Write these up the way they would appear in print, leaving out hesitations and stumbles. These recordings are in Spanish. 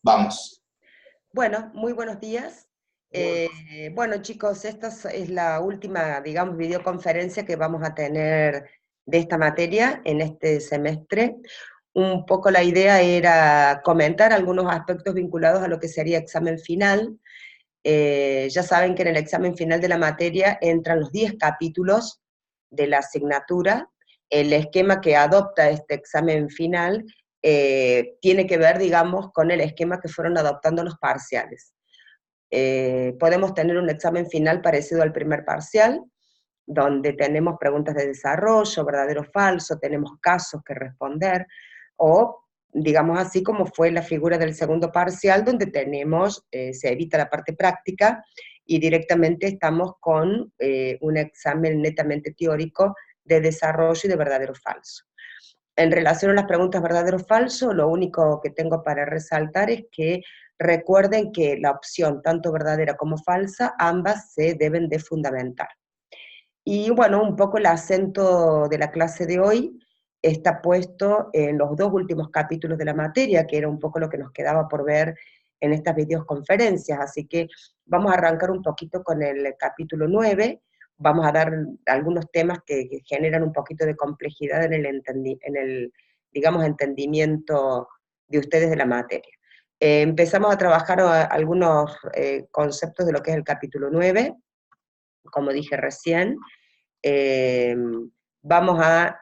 Vamos. Bueno, muy buenos días. Bueno, chicos, esta es la última, digamos, videoconferencia que vamos a tener de esta materia en este semestre. Un poco la idea era comentar algunos aspectos vinculados a lo que sería examen final. Ya saben que en el examen final de la materia entran los 10 capítulos de la asignatura. El esquema que adopta este examen final tiene que ver, digamos, con el esquema que fueron adoptando los parciales. Podemos tener un examen final parecido al primer parcial, donde tenemos preguntas de desarrollo, verdadero o falso, tenemos casos que responder, o digamos así como fue la figura del segundo parcial, donde tenemos, se evita la parte práctica, y directamente estamos con un examen netamente teórico de desarrollo y de verdadero o falso. En relación a las preguntas verdadero o falso, lo único que tengo para resaltar es que recuerden que la opción tanto verdadera como falsa, ambas se deben de fundamentar. Y bueno, un poco el acento de la clase de hoy está puesto en los dos últimos capítulos de la materia, que era un poco lo que nos quedaba por ver en estas videoconferencias, así que vamos a arrancar un poquito con el capítulo 9, vamos a dar algunos temas que generan un poquito de complejidad en el, digamos, entendimiento de ustedes de la materia. Empezamos a trabajar algunos conceptos de lo que es el capítulo 9, como dije recién. Eh, Vamos a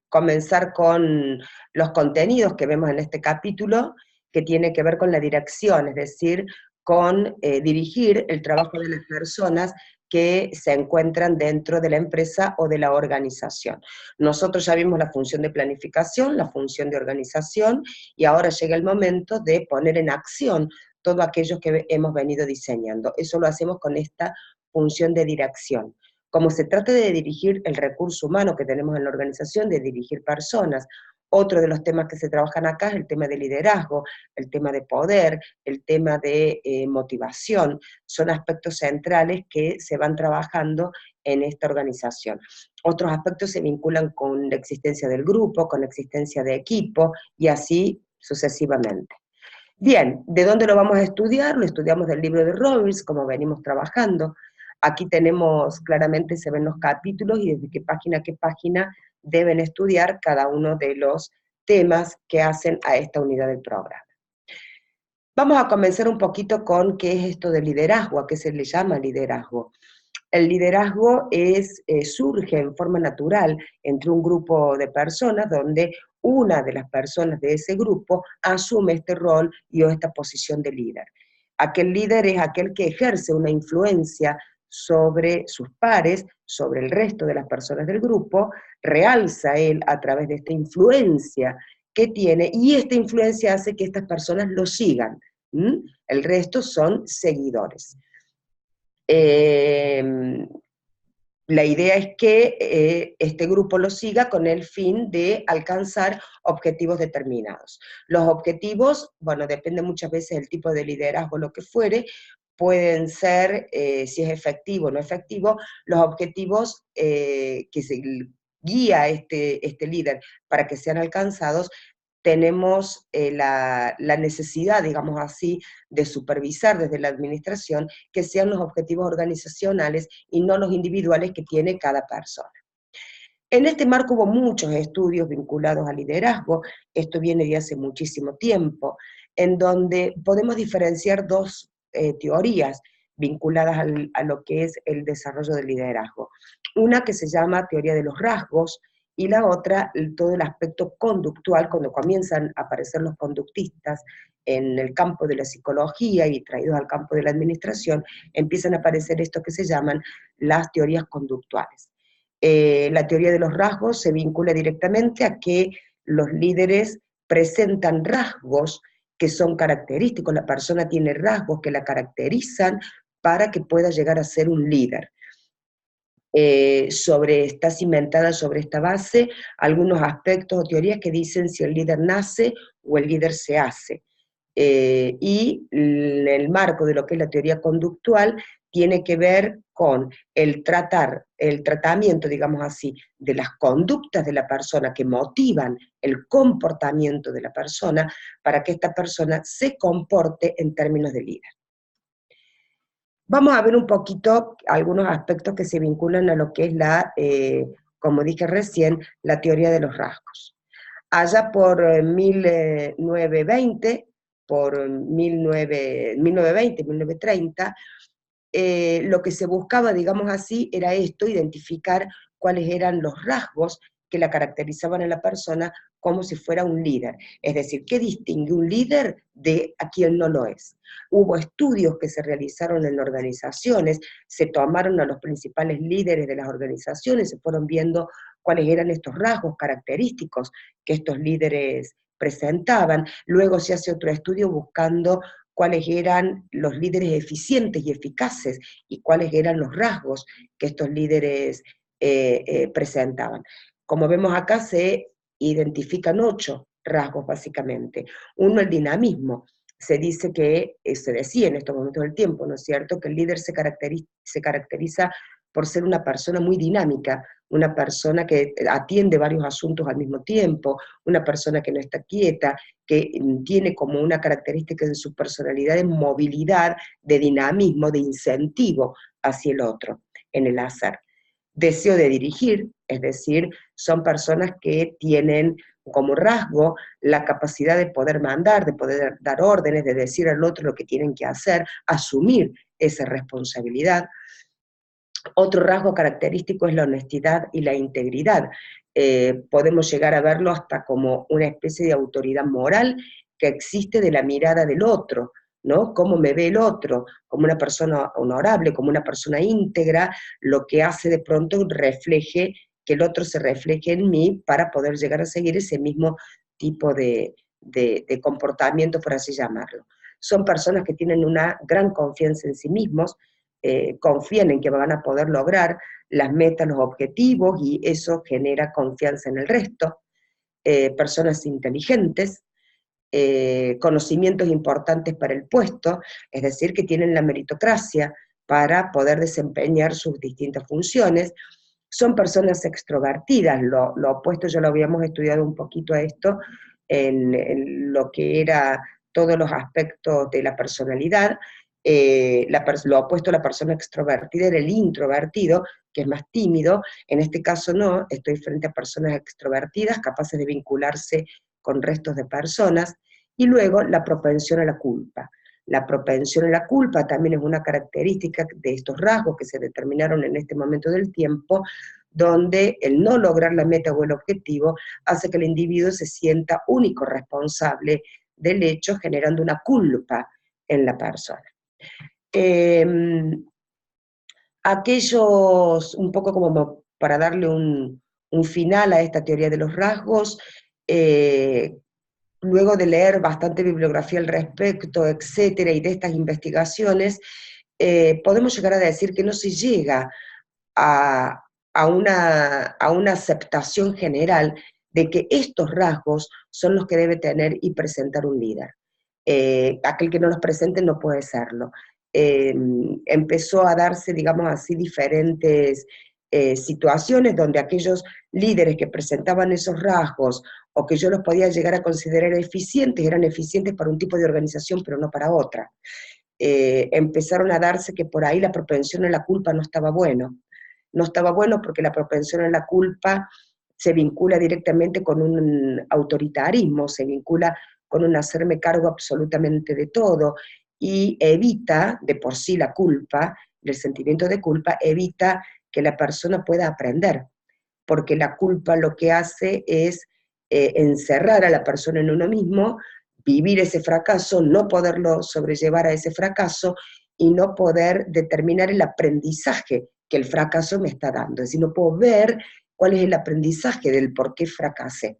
comenzar con los contenidos que vemos en este capítulo, que tiene que ver con la dirección, es decir, con dirigir el trabajo de las personas que se encuentran dentro de la empresa o de la organización. Nosotros ya vimos la función de planificación, la función de organización, y ahora llega el momento de poner en acción todo aquello que hemos venido diseñando. Eso lo hacemos con esta función de dirección. Como se trata de dirigir el recurso humano que tenemos en la organización, de dirigir personas, otro de los temas que se trabajan acá es el tema de liderazgo, el tema de poder, el tema de motivación, son aspectos centrales que se van trabajando en esta organización. Otros aspectos se vinculan con la existencia del grupo, con la existencia de equipo, y así sucesivamente. Bien, ¿de dónde lo vamos a estudiar? Lo estudiamos del libro de Robbins, como venimos trabajando. Aquí tenemos, claramente se ven los capítulos y desde qué página deben estudiar cada uno de los temas que hacen a esta unidad del programa. Vamos a comenzar un poquito con qué es esto de liderazgo, a qué se le llama liderazgo. El liderazgo surge en forma natural entre un grupo de personas donde una de las personas de ese grupo asume este rol y o esta posición de líder. Aquel líder es aquel que ejerce una influencia sobre sus pares, sobre el resto de las personas del grupo, realza él a través de esta influencia que tiene, y esta influencia hace que estas personas lo sigan. El resto son seguidores. La idea es que este grupo lo siga con el fin de alcanzar objetivos determinados. Los objetivos, bueno, depende muchas veces del tipo de liderazgo, lo que fuere, pueden ser, si es efectivo o no efectivo, los objetivos que se guía este líder para que sean alcanzados. Tenemos la necesidad, digamos así, de supervisar desde la administración que sean los objetivos organizacionales y no los individuales que tiene cada persona. En este marco hubo muchos estudios vinculados al liderazgo, esto viene de hace muchísimo tiempo, en donde podemos diferenciar dos teorías vinculadas a lo que es el desarrollo del liderazgo. Una que se llama teoría de los rasgos, y la otra, todo el aspecto conductual, cuando comienzan a aparecer los conductistas en el campo de la psicología y traídos al campo de la administración, empiezan a aparecer esto que se llaman las teorías conductuales. La teoría de los rasgos se vincula directamente a que los líderes presentan rasgos que son característicos, la persona tiene rasgos que la caracterizan para que pueda llegar a ser un líder. Está cimentada sobre esta base algunos aspectos o teorías que dicen si el líder nace o el líder se hace. Y en el marco de lo que es la teoría conductual, tiene que ver con el tratamiento, digamos así, de las conductas de la persona que motivan el comportamiento de la persona para que esta persona se comporte en términos de líder. Vamos a ver un poquito algunos aspectos que se vinculan a lo que es como dije recién, la teoría de los rasgos. Allá por 1920, por 1920, 1930, lo que se buscaba, digamos así, era esto, identificar cuáles eran los rasgos que la caracterizaban a la persona como si fuera un líder. Es decir, ¿qué distingue un líder de a quien no lo es? Hubo estudios que se realizaron en organizaciones, se tomaron a los principales líderes de las organizaciones, se fueron viendo cuáles eran estos rasgos característicos que estos líderes presentaban. Luego se hace otro estudio buscando cuáles eran los líderes eficientes y eficaces y cuáles eran los rasgos que estos líderes presentaban. Como vemos acá, se identifican 8 rasgos básicamente. Uno, el dinamismo. Se dice que, se decía en estos momentos del tiempo, ¿no es cierto?, que el líder se caracteriza por ser una persona muy dinámica, una persona que atiende varios asuntos al mismo tiempo, una persona que no está quieta, que tiene como una característica en su personalidad de movilidad, de dinamismo, de incentivo hacia el otro, en el hacer. Deseo de dirigir, es decir, son personas que tienen como rasgo la capacidad de poder mandar, de poder dar órdenes, de decir al otro lo que tienen que hacer, asumir esa responsabilidad. Otro rasgo característico es la honestidad y la integridad. Podemos llegar a verlo hasta como una especie de autoridad moral que existe de la mirada del otro, ¿no? Cómo me ve el otro, como una persona honorable, como una persona íntegra, lo que hace de pronto refleje, que el otro se refleje en mí para poder llegar a seguir ese mismo tipo de comportamiento, por así llamarlo. Son personas que tienen una gran confianza en sí mismos, confían en que van a poder lograr las metas, los objetivos, y eso genera confianza en el resto. Personas inteligentes, conocimientos importantes para el puesto, es decir, que tienen la meritocracia para poder desempeñar sus distintas funciones. Son personas extrovertidas, lo opuesto ya lo habíamos estudiado un poquito a esto, en lo que era todos los aspectos de la personalidad. Lo opuesto a la persona extrovertida era el introvertido, que es más tímido. En este caso no, estoy frente a personas extrovertidas, capaces de vincularse con restos de personas. Y luego la propensión a la culpa. La propensión a la culpa también es una característica de estos rasgos que se determinaron en este momento del tiempo, donde el no lograr la meta o el objetivo hace que el individuo se sienta único responsable del hecho, generando una culpa en la persona. Aquellos, un poco como para darle un final a esta teoría de los rasgos, luego de leer bastante bibliografía al respecto, etcétera, y de estas investigaciones, podemos llegar a decir que no se llega a una aceptación general de que estos rasgos son los que debe tener y presentar un líder. Aquel que no los presente no puede serlo. Empezó a darse, digamos así, diferentes situaciones donde aquellos líderes que presentaban esos rasgos o que yo los podía llegar a considerar eficientes, eran eficientes para un tipo de organización pero no para otra. Empezaron a darse que por ahí la propensión a la culpa no estaba bueno. No estaba bueno porque la propensión a la culpa se vincula directamente con un autoritarismo, se vincula con un hacerme cargo absolutamente de todo, y evita, de por sí la culpa, el sentimiento de culpa, evita que la persona pueda aprender, porque la culpa lo que hace es encerrar a la persona en uno mismo, vivir ese fracaso, no poderlo sobrellevar a ese fracaso y no poder determinar el aprendizaje que el fracaso me está dando. Es decir, no puedo ver cuál es el aprendizaje del por qué fracasé.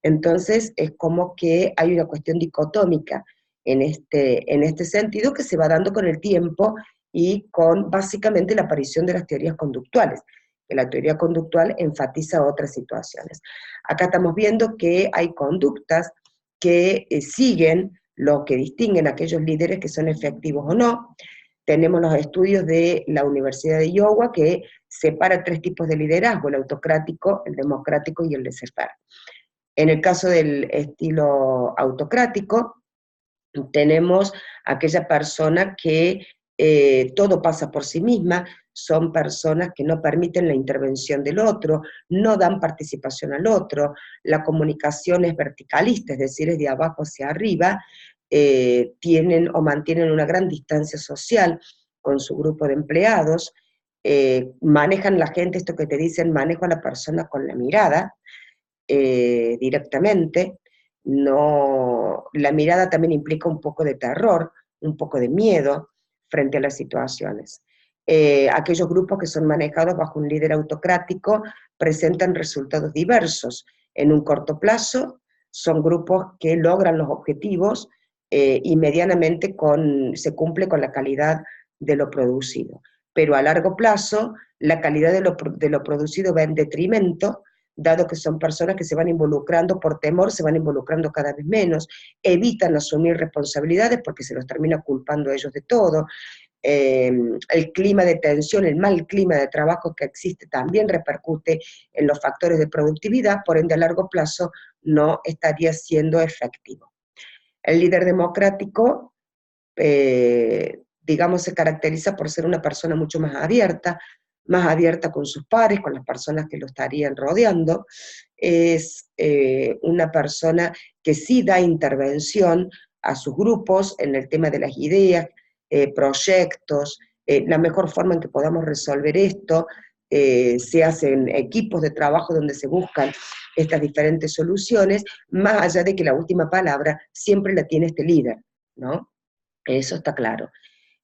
Entonces es como que hay una cuestión dicotómica en este sentido que se va dando con el tiempo y con básicamente la aparición de las teorías conductuales, que la teoría conductual enfatiza otras situaciones. Acá estamos viendo que hay conductas que siguen lo que distinguen a aquellos líderes que son efectivos o no. tenemos los estudios de la Universidad de Iowa que separa 3 tipos de liderazgo: el autocrático, el democrático y el laissez-faire. En el caso del estilo autocrático, tenemos aquella persona que todo pasa por sí misma, son personas que no permiten la intervención del otro, no dan participación al otro, la comunicación es verticalista, es decir, es de abajo hacia arriba, tienen o mantienen una gran distancia social con su grupo de empleados, manejan la gente, esto que te dicen, manejo a la persona con la mirada, directamente. No, la mirada también implica un poco de terror, un poco de miedo frente a las situaciones. Aquellos grupos que son manejados bajo un líder autocrático presentan resultados diversos. En un corto plazo son grupos que logran los objetivos y medianamente se cumple con la calidad de lo producido. Pero a largo plazo la calidad de lo producido va en detrimento, dado que son personas que se van involucrando por temor, se van involucrando cada vez menos, evitan asumir responsabilidades porque se los termina culpando a ellos de todo. El clima de tensión, el mal clima de trabajo que existe también repercute en los factores de productividad, por ende a largo plazo no estaría siendo efectivo. El líder democrático, digamos, se caracteriza por ser una persona mucho más abierta con sus pares, con las personas que lo estarían rodeando. Es una persona que sí da intervención a sus grupos en el tema de las ideas, proyectos, la mejor forma en que podamos resolver esto. Se hacen equipos de trabajo donde se buscan estas diferentes soluciones, más allá de que la última palabra siempre la tiene este líder, ¿no? Eso está claro.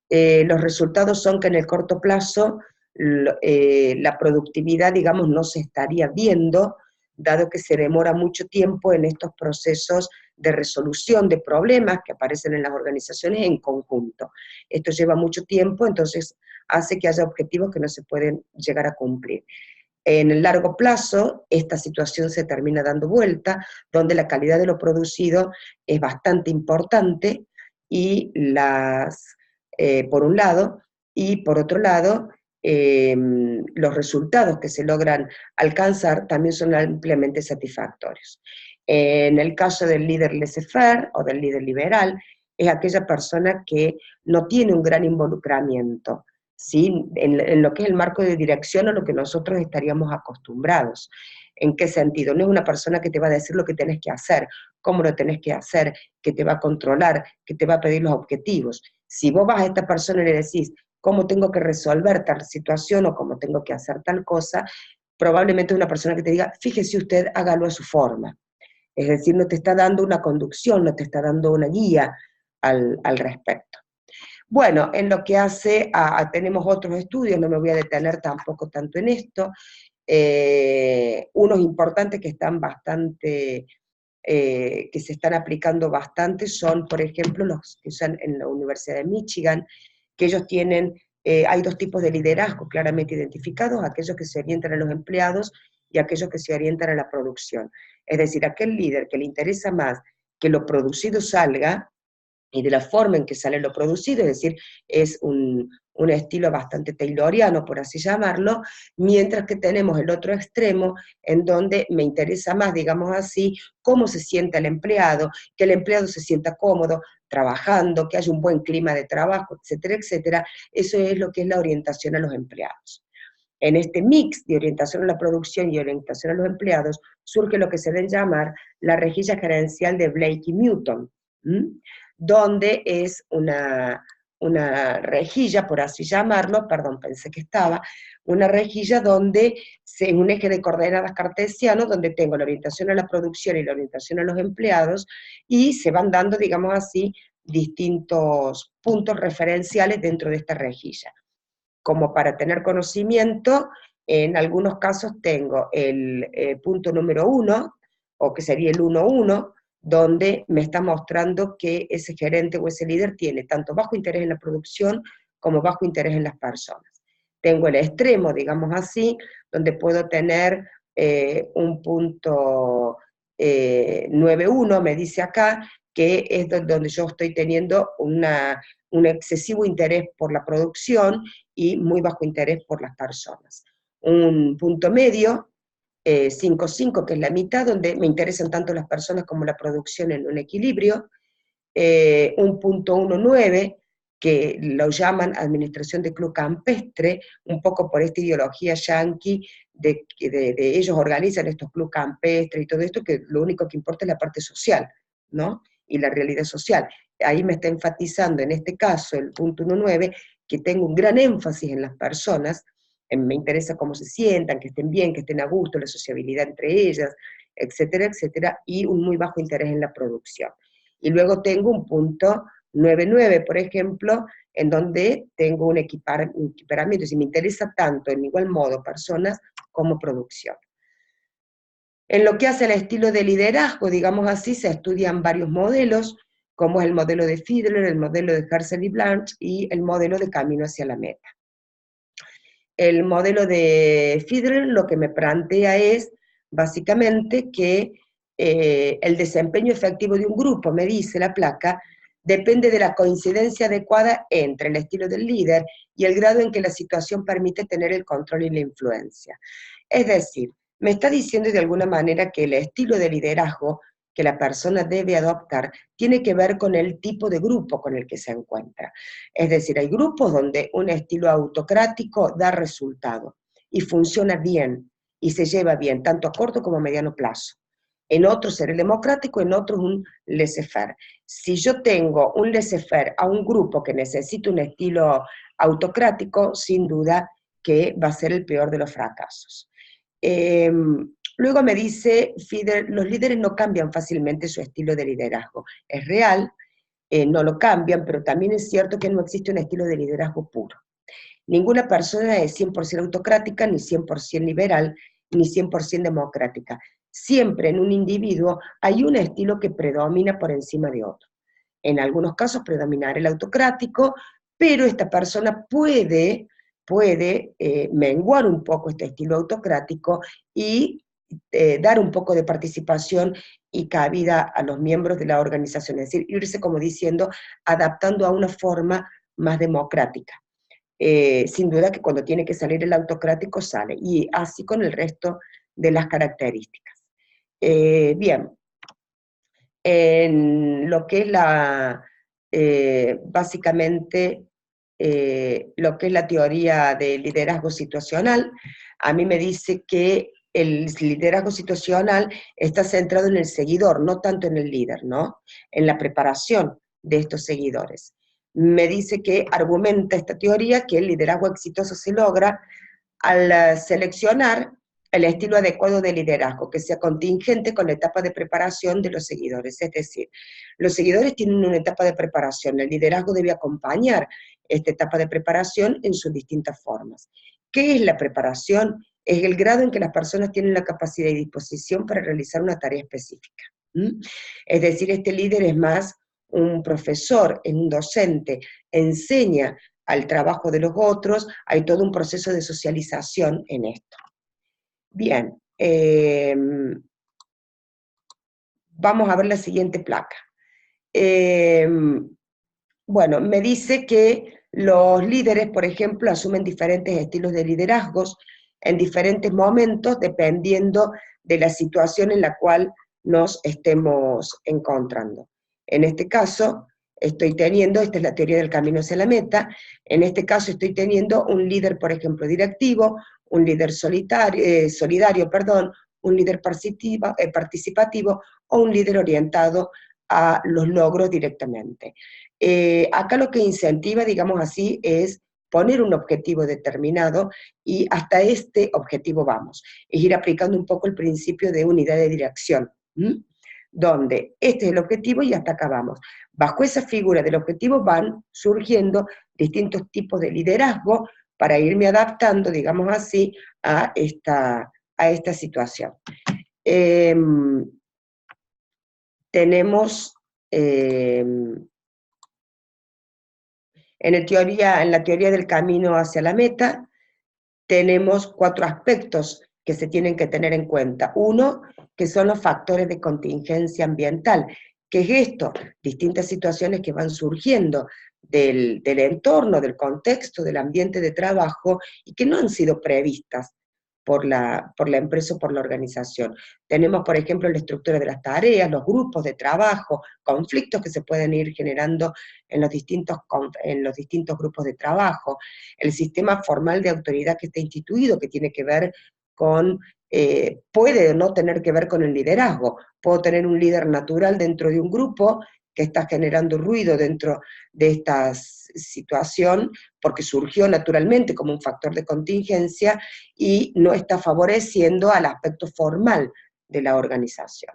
Los resultados son que en el corto plazo la productividad, digamos, no se estaría viendo, dado que se demora mucho tiempo en estos procesos de resolución de problemas que aparecen en las organizaciones en conjunto. Esto lleva mucho tiempo, entonces hace que haya objetivos que no se pueden llegar a cumplir. En el largo plazo, esta situación se termina dando vuelta, donde la calidad de lo producido es bastante importante y por un lado, y por otro lado, los resultados que se logran alcanzar también son ampliamente satisfactorios. En el caso del líder laissez-faire o del líder liberal, es aquella persona que no tiene un gran involucramiento, ¿sí? En lo que es el marco de dirección a lo que nosotros estaríamos acostumbrados. ¿En qué sentido? No es una persona que te va a decir lo que tenés que hacer, cómo lo tenés que hacer, que te va a controlar, que te va a pedir los objetivos. Si vos vas a esta persona y le decís cómo tengo que resolver tal situación o cómo tengo que hacer tal cosa, probablemente es una persona que te diga, fíjese usted, hágalo a su forma. Es decir, no te está dando una conducción, no te está dando una guía al respecto. Bueno, en lo que hace tenemos otros estudios, no me voy a detener tampoco tanto en esto, unos importantes que están bastante, que se están aplicando bastante son, por ejemplo, los que usan en la Universidad de Michigan, que ellos tienen, hay 2 tipos de liderazgo claramente identificados, aquellos que se orientan a los empleados y aquellos que se orientan a la producción. Es decir, aquel líder que le interesa más que lo producido salga, y de la forma en que sale lo producido, es decir, es un estilo bastante tayloriano, por así llamarlo, mientras que tenemos el otro extremo, en donde me interesa más, digamos así, cómo se sienta el empleado, que el empleado se sienta cómodo trabajando, que haya un buen clima de trabajo, etcétera, etcétera. Eso es lo que es la orientación a los empleados. En este mix de orientación a la producción y orientación a los empleados, surge lo que se debe llamar la rejilla gerencial de Blake y Newton, donde es una rejilla, por así llamarlo, perdón, pensé que estaba, una rejilla donde es un eje de coordenadas cartesiano, donde tengo la orientación a la producción y la orientación a los empleados, y se van dando, digamos así, distintos puntos referenciales dentro de esta rejilla. Como para tener conocimiento, en algunos casos tengo el punto número 1, o que sería el 1-1, donde me está mostrando que ese gerente o ese líder tiene tanto bajo interés en la producción como bajo interés en las personas. Tengo el extremo, digamos así, donde puedo tener un punto 9-1, me dice acá, que es donde yo estoy teniendo un excesivo interés por la producción y muy bajo interés por las personas. Un punto medio, 5,5, que es la mitad, donde me interesan tanto las personas como la producción en un equilibrio. Un punto 1,9, que lo llaman administración de club campestre, un poco por esta ideología yanqui de ellos organizan estos clubes campestres y todo esto, que lo único que importa es la parte social, ¿no? Y la realidad social. Ahí me está enfatizando, en este caso, el punto 1,9, que tengo un gran énfasis en las personas, me interesa cómo se sientan, que estén bien, que estén a gusto, la sociabilidad entre ellas, etcétera, etcétera, y un muy bajo interés en la producción. Y luego tengo un punto 9,9, por ejemplo, en donde tengo un equiparamiento, si me interesa tanto en igual modo personas como producción. En lo que hace al estilo de liderazgo, digamos así, se estudian varios modelos, como es el modelo de Fiedler, el modelo de Herzl y Blanch y el modelo de Camino hacia la Meta. El modelo de Fiedler lo que me plantea es, básicamente, que el desempeño efectivo de un grupo, me dice la placa, depende de la coincidencia adecuada entre el estilo del líder y el grado en que la situación permite tener el control y la influencia. Es decir, me está diciendo de alguna manera que el estilo de liderazgo que la persona debe adoptar tiene que ver con el tipo de grupo con el que se encuentra. Es decir, hay grupos donde un estilo autocrático da resultado y funciona bien y se lleva bien, tanto a corto como a mediano plazo. En otros será democrático, en otros un laissez-faire. Si yo tengo un laissez-faire a un grupo que necesita un estilo autocrático, sin duda que va a ser el peor de los fracasos. Luego me dice Fiedler, los líderes no cambian fácilmente su estilo de liderazgo. Es real, no lo cambian, pero también es cierto que no existe un estilo de liderazgo puro. Ninguna persona es 100% autocrática, ni 100% liberal, ni 100% democrática. Siempre en un individuo hay un estilo que predomina por encima de otro. En algunos casos predominará el autocrático, pero esta persona puede menguar un poco este estilo autocrático y dar un poco de participación y cabida a los miembros de la organización, es decir, irse, como diciendo, adaptando a una forma más democrática. Sin duda que cuando tiene que salir el autocrático sale, y así con el resto de las características. Bien, en lo que es básicamente, lo que es la teoría del liderazgo situacional, a mí me dice que el liderazgo situacional está centrado en el seguidor, no tanto en el líder, ¿no? En la preparación de estos seguidores. Me dice que argumenta esta teoría que el liderazgo exitoso se logra al seleccionar el estilo adecuado de liderazgo, que sea contingente con la etapa de preparación de los seguidores. Es decir, los seguidores tienen una etapa de preparación, el liderazgo debe acompañar esta etapa de preparación en sus distintas formas. ¿Qué es la preparación? Es el grado en que las personas tienen la capacidad y disposición para realizar una tarea específica. Es decir, este líder es más un profesor, es un docente, enseña al trabajo de los otros, hay todo un proceso de socialización en esto. Bien, vamos a ver la siguiente placa. Bueno, me dice que los líderes, por ejemplo, asumen diferentes estilos de liderazgos en diferentes momentos, dependiendo de la situación en la cual nos estemos encontrando. En este caso, estoy teniendo, esta es la teoría del camino hacia la meta, en este caso estoy teniendo un líder, por ejemplo, directivo, un líder solidario, un líder participativo o un líder orientado a los logros directamente. Acá lo que incentiva, digamos así, es poner un objetivo determinado y hasta este objetivo vamos. Es ir aplicando un poco el principio de unidad de dirección, donde este es el objetivo y hasta acá vamos. Bajo esa figura del objetivo van surgiendo distintos tipos de liderazgo para irme adaptando, digamos así, a esta situación. Tenemos en la teoría del camino hacia la meta, tenemos 4 aspectos que se tienen que tener en cuenta. Uno, que son los factores de contingencia ambiental, ¿Qué es esto? Distintas situaciones que van surgiendo del entorno, del contexto, del ambiente de trabajo, y que no han sido previstas por la empresa o por la organización. Tenemos, por ejemplo, la estructura de las tareas, los grupos de trabajo, conflictos que se pueden ir generando en los distintos grupos de trabajo, el sistema formal de autoridad que está instituido, que tiene que ver con, puede o no tener que ver con el liderazgo. Puedo tener un líder natural dentro de un grupo que está generando ruido dentro de esta situación, porque surgió naturalmente como un factor de contingencia y no está favoreciendo al aspecto formal de la organización.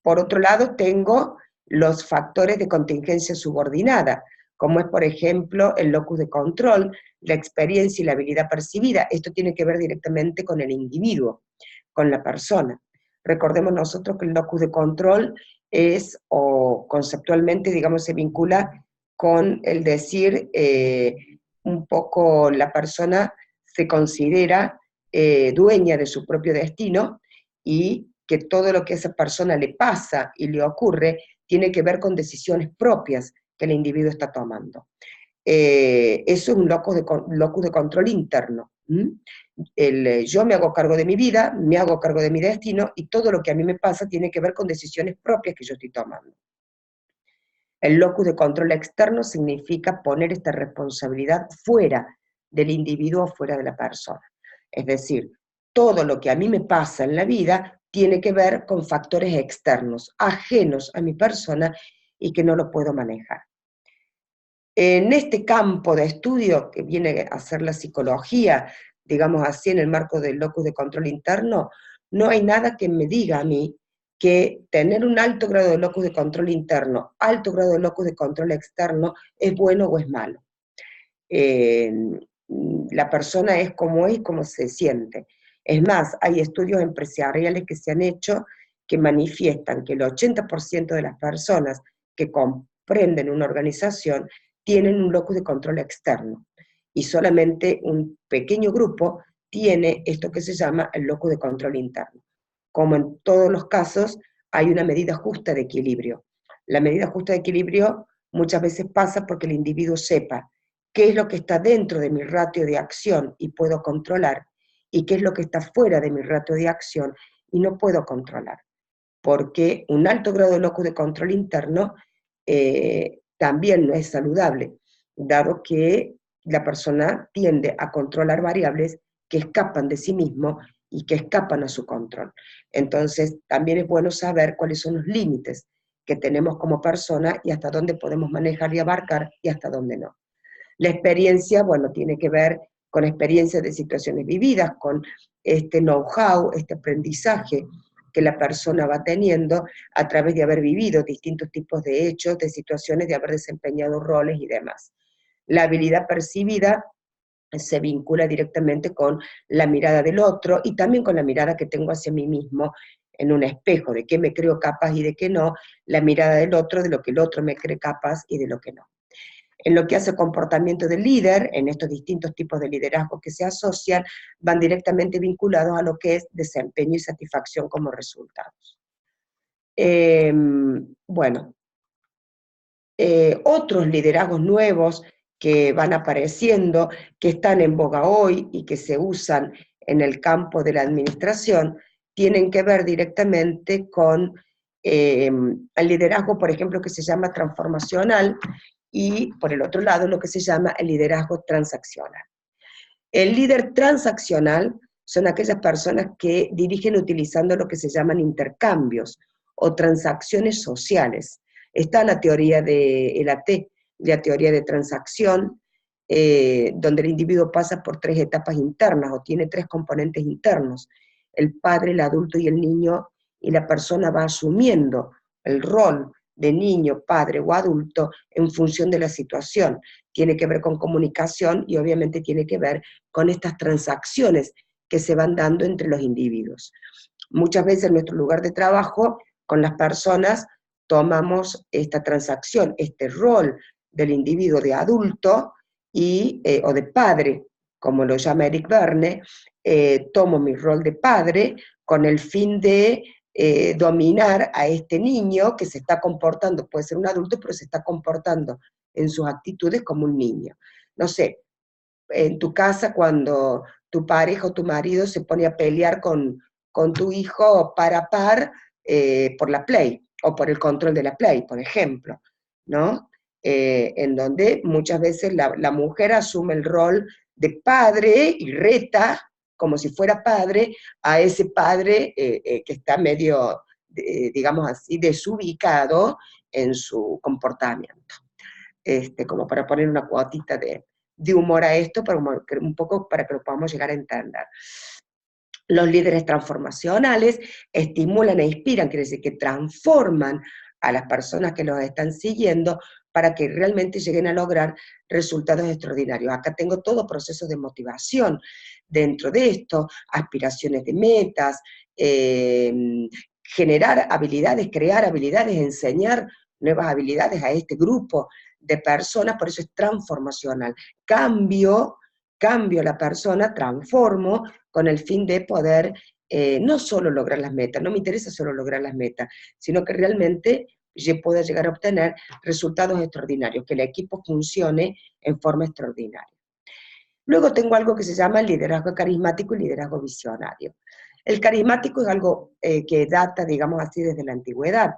Por otro lado, tengo los factores de contingencia subordinada, como es, por ejemplo, el locus de control, la experiencia y la habilidad percibida. Esto tiene que ver directamente con el individuo, con la persona. Recordemos nosotros que el locus de control es, o conceptualmente, digamos, se vincula con el decir, un poco la persona se considera dueña de su propio destino, y que todo lo que a esa persona le pasa y le ocurre tiene que ver con decisiones propias que el individuo está tomando. Eso es un locus de control interno. Yo me hago cargo de mi vida, me hago cargo de mi destino, y todo lo que a mí me pasa tiene que ver con decisiones propias que yo estoy tomando. El locus de control externo significa poner esta responsabilidad fuera del individuo, fuera de la persona. Es decir, todo lo que a mí me pasa en la vida tiene que ver con factores externos, ajenos a mi persona, y que no lo puedo manejar. En este campo de estudio que viene a ser la psicología, digamos así, en el marco del locus de control interno, no hay nada que me diga a mí que tener un alto grado de locus de control interno, alto grado de locus de control externo, es bueno o es malo. La persona es como se siente. Es más, hay estudios empresariales que se han hecho que manifiestan que el 80% de las personas que comprenden una organización tienen un locus de control externo, y solamente un pequeño grupo tiene esto que se llama el locus de control interno. Como en todos los casos, hay una medida justa de equilibrio. La medida justa de equilibrio muchas veces pasa porque el individuo sepa qué es lo que está dentro de mi ratio de acción y puedo controlar, y qué es lo que está fuera de mi ratio de acción y no puedo controlar. Porque un alto grado de locus de control interno también no es saludable, dado que la persona tiende a controlar variables que escapan de sí mismo y que escapan a su control. Entonces, también es bueno saber cuáles son los límites que tenemos como persona y hasta dónde podemos manejar y abarcar y hasta dónde no. La experiencia, bueno, tiene que ver con experiencias de situaciones vividas, con este know-how, este aprendizaje que la persona va teniendo a través de haber vivido distintos tipos de hechos, de situaciones, de haber desempeñado roles y demás. La habilidad percibida se vincula directamente con la mirada del otro y también con la mirada que tengo hacia mí mismo en un espejo, de qué me creo capaz y de qué no, la mirada del otro, de lo que el otro me cree capaz y de lo que no. En lo que hace comportamiento del líder, en estos distintos tipos de liderazgo que se asocian, van directamente vinculados a lo que es desempeño y satisfacción como resultados. Bueno, otros liderazgos nuevos que van apareciendo, que están en boga hoy y que se usan en el campo de la administración, tienen que ver directamente con el liderazgo, por ejemplo, que se llama transformacional, y por el otro lado lo que se llama el liderazgo transaccional. El líder transaccional son aquellas personas que dirigen utilizando lo que se llaman intercambios o transacciones sociales. Está la teoría de ELAT, la teoría de transacción, donde el individuo pasa por 3 etapas internas o tiene 3 componentes internos: el padre, el adulto y el niño, y la persona va asumiendo el rol de niño, padre o adulto en función de la situación. Tiene que ver con comunicación y obviamente tiene que ver con estas transacciones que se van dando entre los individuos. Muchas veces en nuestro lugar de trabajo, con las personas, tomamos esta transacción, este rol del individuo de adulto o de padre, como lo llama Eric Berne. Tomo mi rol de padre con el fin de dominar a este niño que se está comportando, puede ser un adulto, pero se está comportando en sus actitudes como un niño. No sé, en tu casa cuando tu pareja o tu marido se pone a pelear con tu hijo par a par por la Play, o por el control de la Play, por ejemplo, ¿no? En donde muchas veces la mujer asume el rol de padre y reta, como si fuera padre, a ese padre que está medio, digamos así, desubicado en su comportamiento. Como para poner una cuotita de humor a esto, pero un poco para que lo podamos llegar a entender. Los líderes transformacionales estimulan e inspiran, quiere decir que transforman a las personas que los están siguiendo para que realmente lleguen a lograr resultados extraordinarios. Acá tengo todo procesos de motivación dentro de esto, aspiraciones de metas, generar habilidades, crear habilidades, enseñar nuevas habilidades a este grupo de personas, por eso es transformacional. Cambio a la persona, transformo con el fin de poder no solo lograr las metas, no me interesa solo lograr las metas, sino que realmente yo pueda llegar a obtener resultados extraordinarios, que el equipo funcione en forma extraordinaria. Luego tengo algo que se llama liderazgo carismático y liderazgo visionario. El carismático es algo que data, digamos así, desde la antigüedad.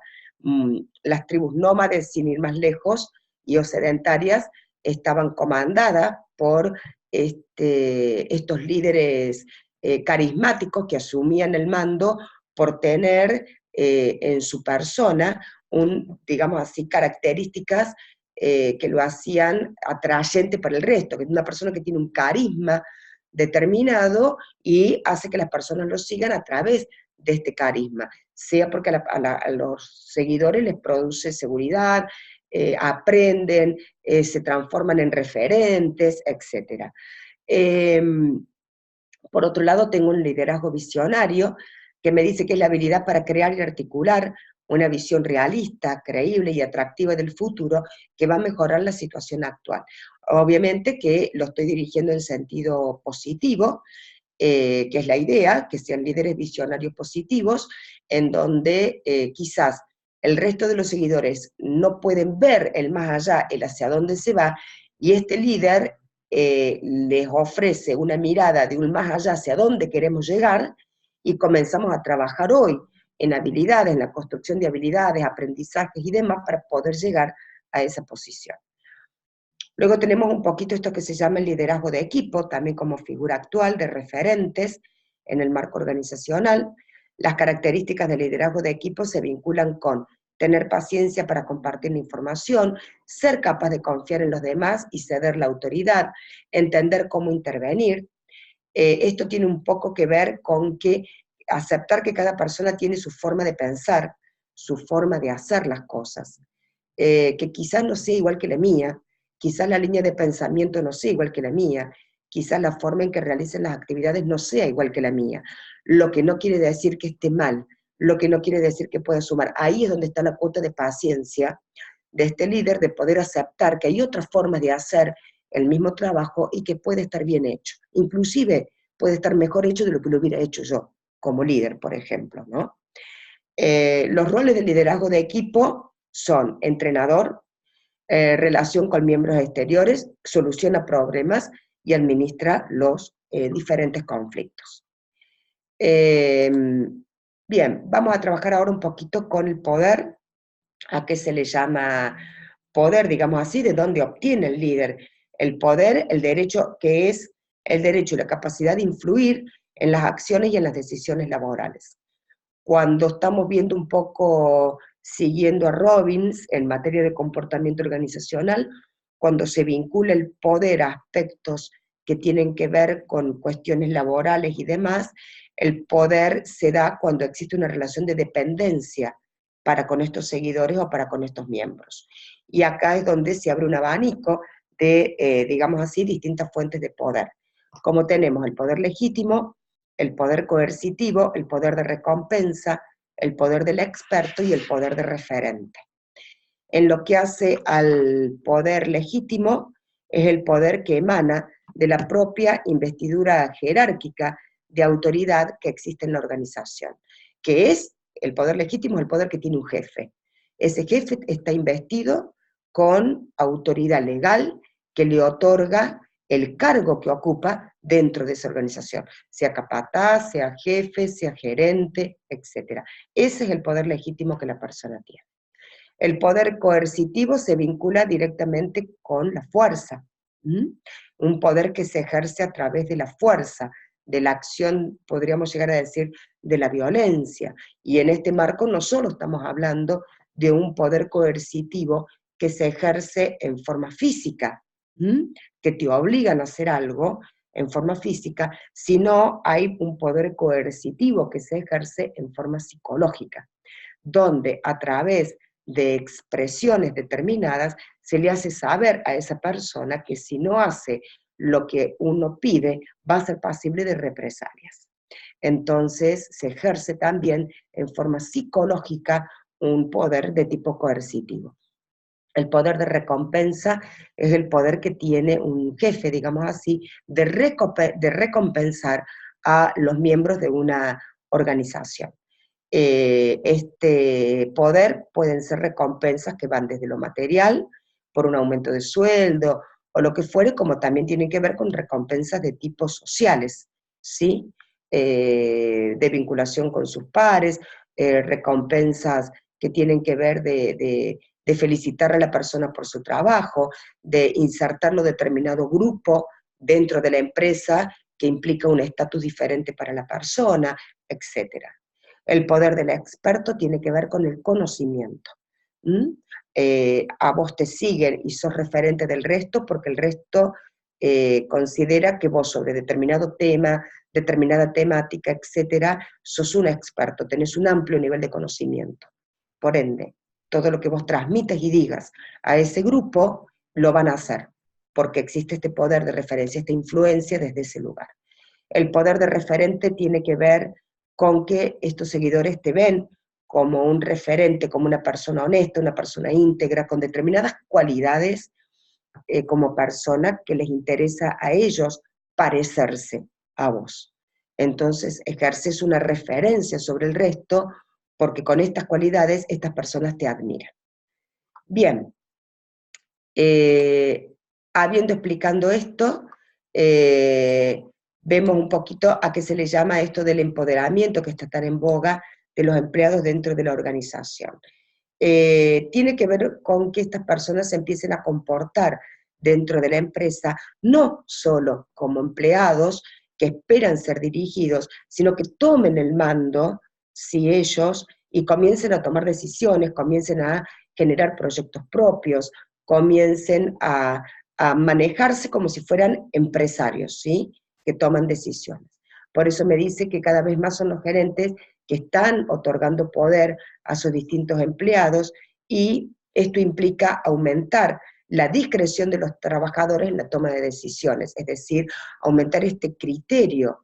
Las tribus nómades, sin ir más lejos, y o sedentarias, estaban comandadas por estos líderes carismáticos que asumían el mando por tener en su persona, digamos así, características que lo hacían atrayente para el resto, que es una persona que tiene un carisma determinado y hace que las personas lo sigan a través de este carisma, sea porque a los seguidores les produce seguridad, aprenden, se transforman en referentes, etc. Por otro lado, tengo un liderazgo visionario que me dice que es la habilidad para crear y articular una visión realista, creíble y atractiva del futuro que va a mejorar la situación actual. Obviamente que lo estoy dirigiendo en sentido positivo, que es la idea, que sean líderes visionarios positivos, en donde quizás el resto de los seguidores no pueden ver el más allá, el hacia dónde se va, y este líder les ofrece una mirada de un más allá hacia dónde queremos llegar, y comenzamos a trabajar hoy en habilidades, en la construcción de habilidades, aprendizajes y demás para poder llegar a esa posición. Luego tenemos un poquito esto que se llama el liderazgo de equipo, también como figura actual de referentes en el marco organizacional. Las características del liderazgo de equipo se vinculan con tener paciencia para compartir la información, ser capaz de confiar en los demás y ceder la autoridad, entender cómo intervenir. Esto tiene un poco que ver con que aceptar que cada persona tiene su forma de pensar, su forma de hacer las cosas, que quizás no sea igual que la mía, quizás la línea de pensamiento no sea igual que la mía, quizás la forma en que realicen las actividades no sea igual que la mía, lo que no quiere decir que esté mal, lo que no quiere decir que pueda sumar. Ahí es donde está la cuota de paciencia de este líder, de poder aceptar que hay otras formas de hacer el mismo trabajo y que puede estar bien hecho. Inclusive puede estar mejor hecho de lo que lo hubiera hecho yo, como líder, por ejemplo, ¿no? Los roles de liderazgo de equipo son entrenador, relación con miembros exteriores, soluciona problemas y administra los diferentes conflictos. Bien, vamos a trabajar ahora un poquito con el poder. ¿A qué se le llama poder, digamos así? ¿De dónde obtiene el líder el poder? El derecho, que es el derecho y la capacidad de influir en las acciones y en las decisiones laborales. Cuando estamos viendo un poco, siguiendo a Robbins en materia de comportamiento organizacional, cuando se vincula el poder a aspectos que tienen que ver con cuestiones laborales y demás, el poder se da cuando existe una relación de dependencia para con estos seguidores o para con estos miembros. Y acá es donde se abre un abanico de, digamos así, distintas fuentes de poder. Como tenemos el poder legítimo, el poder coercitivo, el poder de recompensa, el poder del experto y el poder de referente. En lo que hace al poder legítimo, es el poder que emana de la propia investidura jerárquica de autoridad que existe en la organización, que es el poder legítimo es el poder que tiene un jefe. Ese jefe está investido con autoridad legal que le otorga el cargo que ocupa dentro de esa organización, sea capataz, sea jefe, sea gerente, etc. Ese es el poder legítimo que la persona tiene. El poder coercitivo se vincula directamente con la fuerza, un poder que se ejerce a través de la fuerza, de la acción, podríamos llegar a decir, de la violencia. Y en este marco no solo estamos hablando de un poder coercitivo que se ejerce en forma física, que te obligan a hacer algo en forma física, sino hay un poder coercitivo que se ejerce en forma psicológica, donde a través de expresiones determinadas se le hace saber a esa persona que si no hace lo que uno pide, va a ser pasible de represalias. Entonces se ejerce también en forma psicológica un poder de tipo coercitivo. El poder de recompensa es el poder que tiene un jefe, digamos así, de recompensar a los miembros de una organización. Este poder pueden ser recompensas que van desde lo material, por un aumento de sueldo, o lo que fuere, como también tienen que ver con recompensas de tipos sociales, ¿sí? De vinculación con sus pares, recompensas que tienen que ver de felicitar a la persona por su trabajo, de insertarlo determinado grupo dentro de la empresa que implica un estatus diferente para la persona, etc. El poder del experto tiene que ver con el conocimiento. A vos te siguen y sos referente del resto porque el resto considera que vos sobre determinado tema, determinada temática, etcétera, sos un experto, tenés un amplio nivel de conocimiento. Por ende, todo lo que vos transmites y digas a ese grupo, lo van a hacer, porque existe este poder de referencia, esta influencia desde ese lugar. El poder de referente tiene que ver con que estos seguidores te ven como un referente, como una persona honesta, una persona íntegra, con determinadas cualidades como persona que les interesa a ellos parecerse a vos. Entonces ejerces una referencia sobre el resto porque con estas cualidades estas personas te admiran. Bien, habiendo explicado esto, vemos un poquito a qué se le llama esto del empoderamiento que está tan en boga de los empleados dentro de la organización. Tiene que ver con que estas personas se empiecen a comportar dentro de la empresa, no solo como empleados que esperan ser dirigidos, sino que tomen el mando, si ellos, y comiencen a tomar decisiones, comiencen a generar proyectos propios, comiencen a manejarse como si fueran empresarios, ¿sí? Que toman decisiones. Por eso me dice que cada vez más son los gerentes que están otorgando poder a sus distintos empleados y esto implica aumentar la discreción de los trabajadores en la toma de decisiones, es decir, aumentar este criterio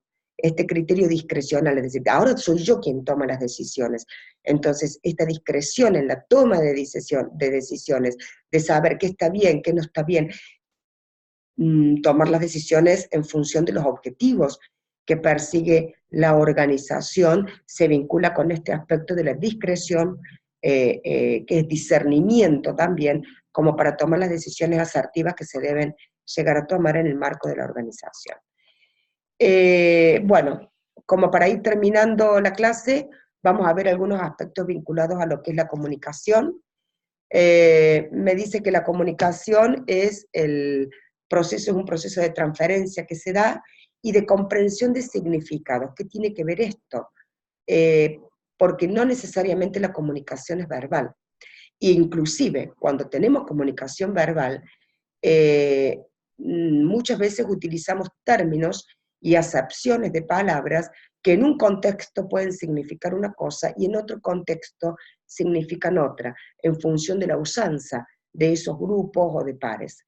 discrecional, es decir, ahora soy yo quien toma las decisiones. Entonces, esta discreción en la toma de decisiones, de saber qué está bien, qué no está bien, tomar las decisiones en función de los objetivos que persigue la organización, se vincula con este aspecto de la discreción, que es discernimiento también, como para tomar las decisiones asertivas que se deben llegar a tomar en el marco de la organización. Bueno, como para ir terminando la clase, vamos a ver algunos aspectos vinculados a lo que es la comunicación. Me dice que la comunicación es un proceso de transferencia que se da y de comprensión de significados. ¿Qué tiene que ver esto? Porque no necesariamente la comunicación es verbal. Inclusive, cuando tenemos comunicación verbal, muchas veces utilizamos términos y acepciones de palabras que en un contexto pueden significar una cosa y en otro contexto significan otra, en función de la usanza de esos grupos o de pares.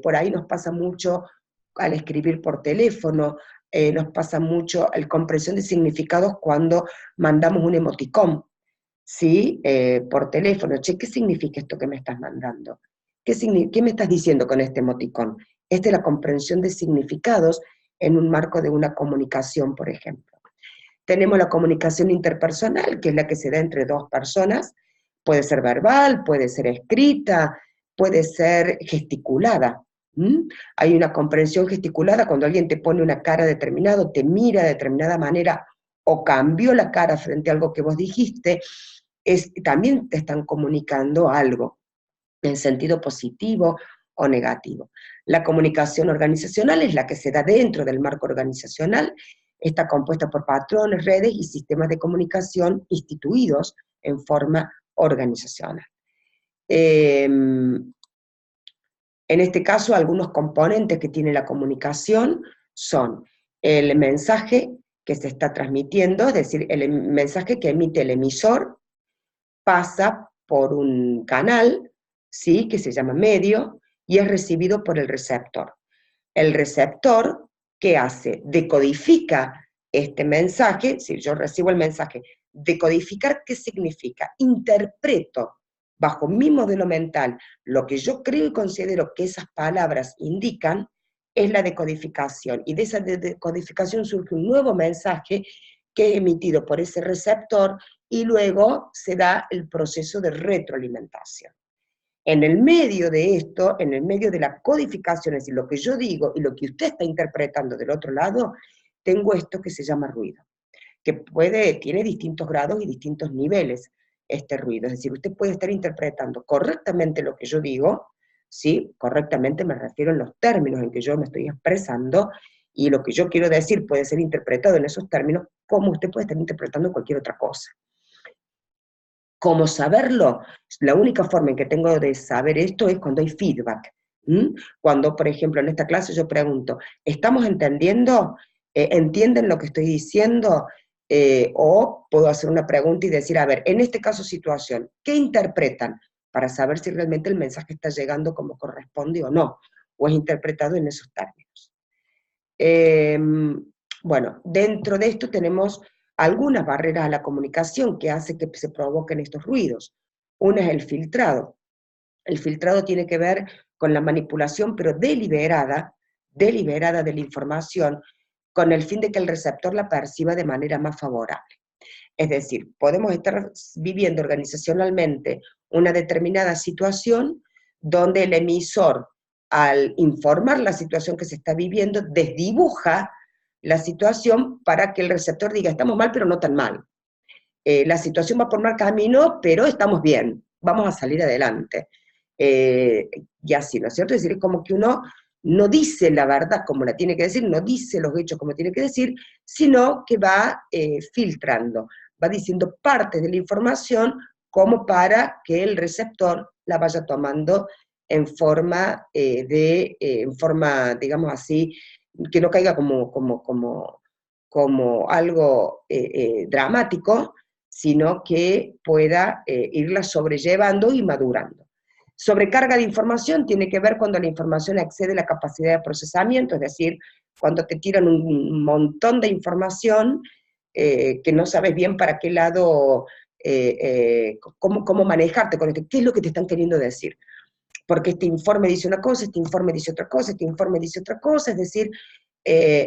Por ahí nos pasa mucho al escribir por teléfono, nos pasa mucho la comprensión de significados cuando mandamos un emoticón, ¿sí? Por teléfono. Che, ¿qué significa esto que me estás mandando? ¿Qué me estás diciendo con este emoticón? Esta es la comprensión de significados en un marco de una comunicación, por ejemplo. Tenemos la comunicación interpersonal, que es la que se da entre dos personas, puede ser verbal, puede ser escrita, puede ser gesticulada. ¿Mm? Hay una comprensión gesticulada cuando alguien te pone una cara determinada, te mira de determinada manera, o cambió la cara frente a algo que vos dijiste, también te están comunicando algo, en sentido positivo o negativo. La comunicación organizacional es la que se da dentro del marco organizacional, está compuesta por patrones, redes y sistemas de comunicación instituidos en forma organizacional. En este caso, algunos componentes que tiene la comunicación son el mensaje que se está transmitiendo, es decir, el mensaje que emite el emisor, pasa por un canal, ¿sí?, que se llama medio, y es recibido por el receptor. El receptor, ¿qué hace? Decodifica este mensaje, si yo recibo el mensaje, decodificar, ¿qué significa? Interpreto bajo mi modelo mental lo que yo creo y considero que esas palabras indican, es la decodificación, y de esa decodificación surge un nuevo mensaje que es emitido por ese receptor, y luego se da el proceso de retroalimentación. En el medio de esto, en el medio de la codificación, es decir, lo que yo digo y lo que usted está interpretando del otro lado, tengo esto que se llama ruido, que tiene distintos grados y distintos niveles este ruido. Es decir, usted puede estar interpretando correctamente lo que yo digo, ¿sí? Correctamente me refiero en los términos en que yo me estoy expresando, y lo que yo quiero decir puede ser interpretado en esos términos, como usted puede estar interpretando cualquier otra cosa. ¿Cómo saberlo? La única forma en que tengo de saber esto es cuando hay feedback. ¿Mm? Cuando, por ejemplo, en esta clase yo pregunto, ¿estamos entendiendo? ¿Entienden lo que estoy diciendo? O puedo hacer una pregunta y decir, a ver, en este caso situación, ¿qué interpretan? Para saber si realmente el mensaje está llegando como corresponde o no, o es interpretado en esos términos. Bueno, dentro de esto tenemos algunas barreras a la comunicación que hace que se provoquen estos ruidos. Una es el filtrado. El filtrado tiene que ver con la manipulación, pero deliberada de la información, con el fin de que el receptor la perciba de manera más favorable. Es decir, podemos estar viviendo organizacionalmente una determinada situación donde el emisor, al informar la situación que se está viviendo, desdibuja la situación para que el receptor diga, estamos mal, pero no tan mal. La situación va por mal camino, pero estamos bien, vamos a salir adelante. Y así, ¿no es cierto? Es decir, es como que uno no dice la verdad como la tiene que decir, no dice los hechos como tiene que decir, sino que va filtrando, va diciendo parte de la información como para que el receptor la vaya tomando en forma, digamos así, que no caiga como algo dramático, sino que pueda irla sobrellevando y madurando. Sobrecarga de información tiene que ver cuando la información excede la capacidad de procesamiento, es decir, cuando te tiran un montón de información que no sabes bien para qué lado, cómo manejarte con esto, qué es lo que te están queriendo decir. Porque este informe dice una cosa, este informe dice otra cosa, este informe dice otra cosa, es decir,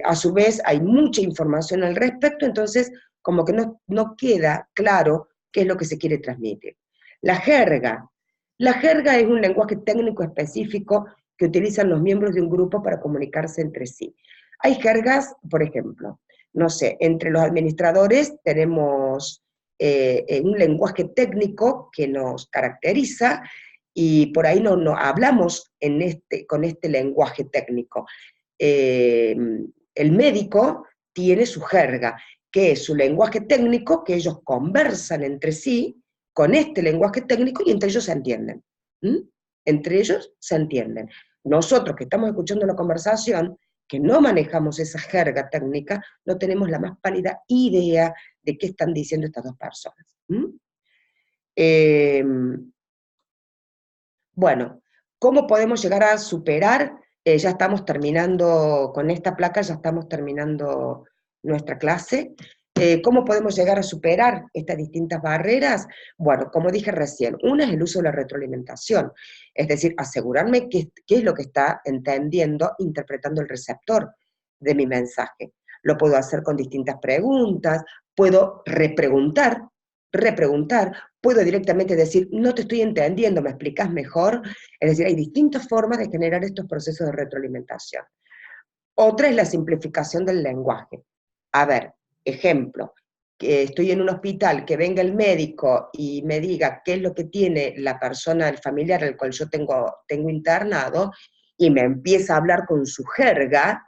a su vez hay mucha información al respecto, entonces como que no queda claro qué es lo que se quiere transmitir. La jerga. La jerga es un lenguaje técnico específico que utilizan los miembros de un grupo para comunicarse entre sí. Hay jergas, por ejemplo, no sé, entre los administradores tenemos un lenguaje técnico que nos caracteriza, y por ahí no hablamos con este lenguaje técnico. El médico tiene su jerga, que es su lenguaje técnico, que ellos conversan entre sí con este lenguaje técnico y entre ellos se entienden. ¿Mm? Entre ellos se entienden. Nosotros que estamos escuchando la conversación, que no manejamos esa jerga técnica, no tenemos la más pálida idea de qué están diciendo estas dos personas. ¿Mm? Bueno, ¿cómo podemos llegar a superar? Ya estamos terminando con esta placa, ya estamos terminando nuestra clase. ¿Cómo podemos llegar a superar estas distintas barreras? Bueno, como dije recién, una es el uso de la retroalimentación, es decir, asegurarme qué es lo que está entendiendo, interpretando el receptor de mi mensaje. Lo puedo hacer con distintas preguntas, puedo repreguntar, puedo directamente decir, no te estoy entendiendo, ¿me explicas mejor? Es decir, hay distintas formas de generar estos procesos de retroalimentación. Otra es la simplificación del lenguaje. A ver, ejemplo, que estoy en un hospital, que venga el médico y me diga qué es lo que tiene la persona, el familiar al cual yo tengo internado, y me empieza a hablar con su jerga,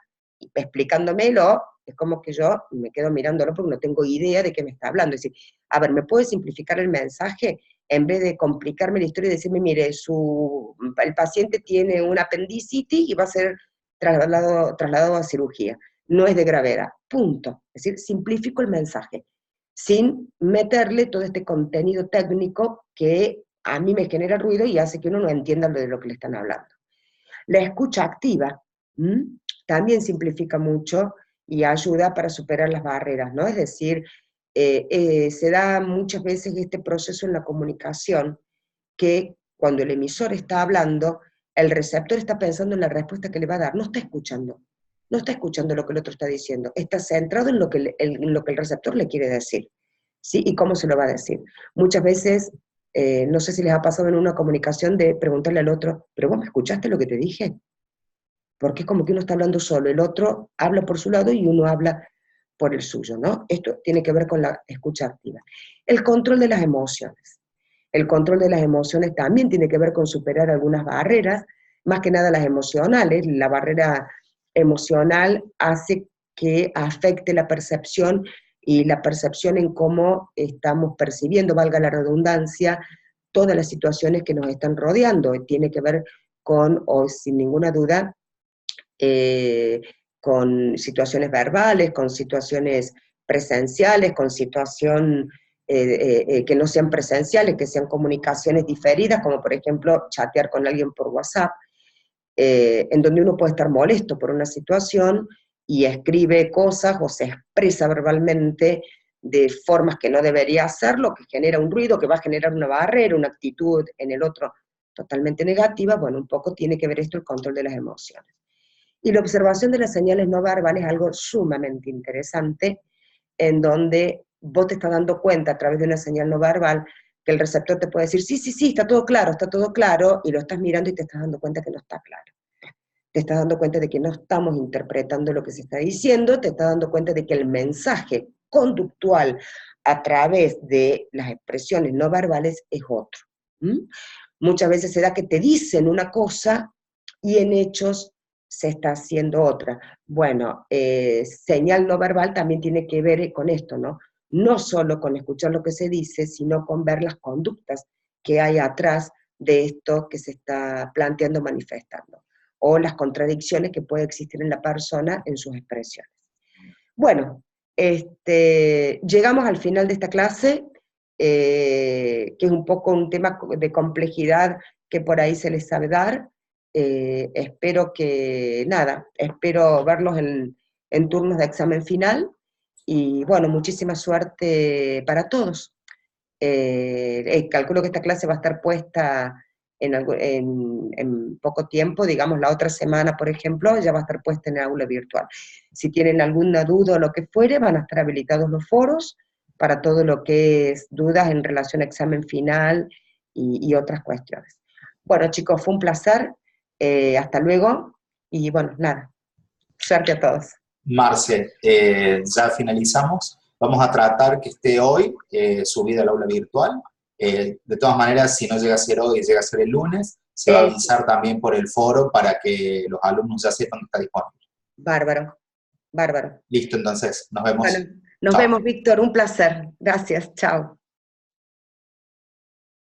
explicándomelo, es como que yo me quedo mirándolo porque no tengo idea de qué me está hablando. Es decir, a ver, ¿me puede simplificar el mensaje? En vez de complicarme la historia y decirme, mire, el paciente tiene un apendicitis y va a ser trasladado a cirugía. No es de gravedad, punto. Es decir, simplifico el mensaje, sin meterle todo este contenido técnico que a mí me genera ruido y hace que uno no entienda de lo que le están hablando. La escucha activa también simplifica mucho y ayuda para superar las barreras, ¿no? Es decir, se da muchas veces este proceso en la comunicación que cuando el emisor está hablando, el receptor está pensando en la respuesta que le va a dar, no está escuchando lo que el otro está diciendo, está centrado en lo que el receptor le quiere decir, ¿sí? Y cómo se lo va a decir. Muchas veces, no sé si les ha pasado en una comunicación de preguntarle al otro, ¿pero vos me escuchaste lo que te dije? Porque es como que uno está hablando solo, el otro habla por su lado y uno habla por el suyo, ¿no? Esto tiene que ver con la escucha activa. El control de las emociones. El control de las emociones también tiene que ver con superar algunas barreras, más que nada las emocionales. La barrera emocional hace que afecte la percepción y la percepción en cómo estamos percibiendo, valga la redundancia, todas las situaciones que nos están rodeando. Tiene que ver con, o sin ninguna duda, con situaciones verbales, con situaciones presenciales, con situación que no sean presenciales, que sean comunicaciones diferidas, como por ejemplo chatear con alguien por WhatsApp, en donde uno puede estar molesto por una situación y escribe cosas o se expresa verbalmente de formas que no debería hacerlo, que genera un ruido, que va a generar una barrera, una actitud en el otro totalmente negativa. Bueno, un poco tiene que ver esto el control de las emociones. Y la observación de las señales no verbales es algo sumamente interesante, en donde vos te estás dando cuenta a través de una señal no verbal que el receptor te puede decir, sí, sí, sí, está todo claro, y lo estás mirando y te estás dando cuenta que no está claro. Te estás dando cuenta de que no estamos interpretando lo que se está diciendo, te estás dando cuenta de que el mensaje conductual a través de las expresiones no verbales es otro. Muchas veces se da que te dicen una cosa y en hechos se está haciendo otra. Bueno, señal no verbal también tiene que ver con esto, ¿no? No solo con escuchar lo que se dice, sino con ver las conductas que hay atrás de esto que se está planteando, manifestando, o las contradicciones que puede existir en la persona en sus expresiones. Bueno, llegamos al final de esta clase, que es un poco un tema de complejidad que por ahí se les sabe dar. Espero verlos en turnos de examen final, y bueno, muchísima suerte para todos. Calculo que esta clase va a estar puesta en poco tiempo, digamos la otra semana, por ejemplo, ya va a estar puesta en el aula virtual. Si tienen alguna duda o lo que fuere, van a estar habilitados los foros para todo lo que es dudas en relación a examen final y otras cuestiones. Bueno, chicos, fue un placer, hasta luego, y bueno, nada, suerte a todos. Marce, ya finalizamos. Vamos a tratar que esté hoy subida al aula virtual. De todas maneras, si no llega a ser hoy, llega a ser el lunes, se va a avisar también por el foro para que los alumnos ya sepan que está disponible. Bárbaro, bárbaro. Listo, entonces, nos vemos. Bueno, nos Chao. vemos, Víctor, un placer. Gracias, chao.